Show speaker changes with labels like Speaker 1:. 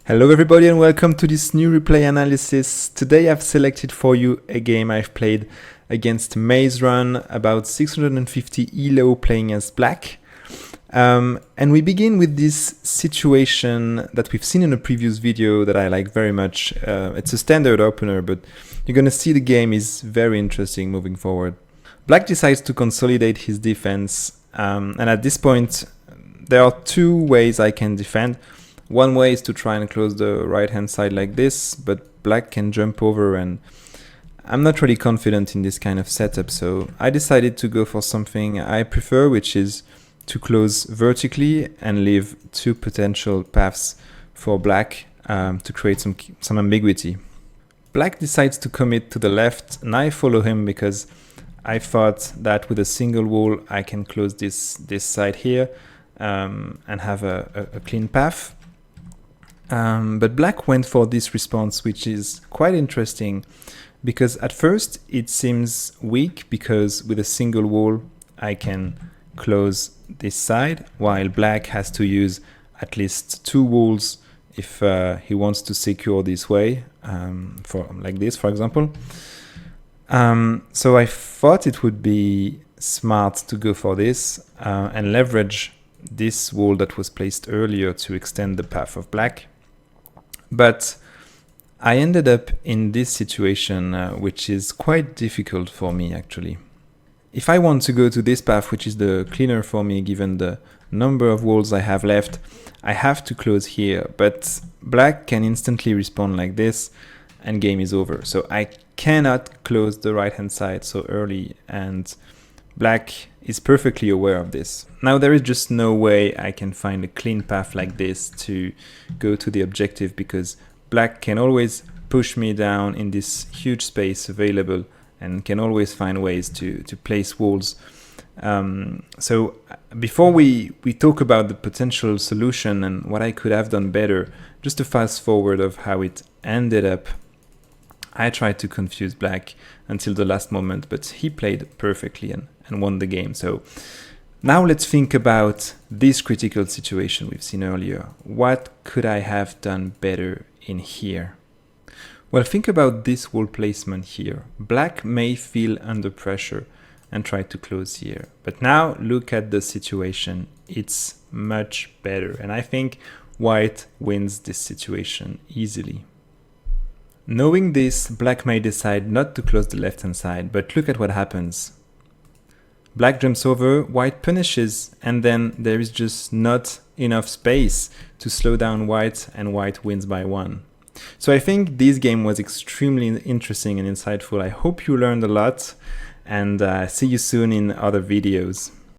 Speaker 1: Hello everybody and welcome to this new replay analysis. Today I've selected for you a game I've played against Maze Run, about 650 elo playing as black. And we begin with this situation that we've seen in a previous video that I like very much. It's a standard opener, but you're gonna see the game is very interesting moving forward. Black decides to consolidate his defense, and at this point there are two ways I can defend. One way is to try and close the right hand side like this, but black can jump over, and I'm not really confident in this kind of setup, so I decided to go for something I prefer, which is to close vertically and leave two potential paths for black to create some ambiguity. Black decides to commit to the left, and I follow him because I thought that with a single wall I can close this side here and have a clean path. But black went for this response, which is quite interesting because at first it seems weak because with a single wall I can close this side, while black has to use at least two walls if he wants to secure this way, for like this, for example. So I thought it would be smart to go for this and leverage this wall that was placed earlier to extend the path of black. But I ended up in this situation, which is quite difficult for me actually. If I want to go to this path, which is the cleaner for me given the number of walls I have left, I have to close here, but black can instantly respond like this and game is over. So I cannot close the right hand side so early, and black is perfectly aware of this. Now there is just no way I can find a clean path like this to go to the objective, because black can always push me down in this huge space available and can always find ways to place walls. So before we talk about the potential solution and what I could have done better, just a fast forward of how it ended up. I tried to confuse black until the last moment, but he played perfectly and won the game. So now let's think about this critical situation we've seen earlier. What could I have done better in here? Well, think about this wall placement here. Black may feel under pressure and try to close here. But now look at the situation. It's much better. And I think white wins this situation easily. Knowing this, black may decide not to close the left hand side, but look at what happens. Black jumps over, white punishes, and then there is just not enough space to slow down white, and white wins by 1. So I think this game was extremely interesting and insightful. I hope you learned a lot, and see you soon in other videos.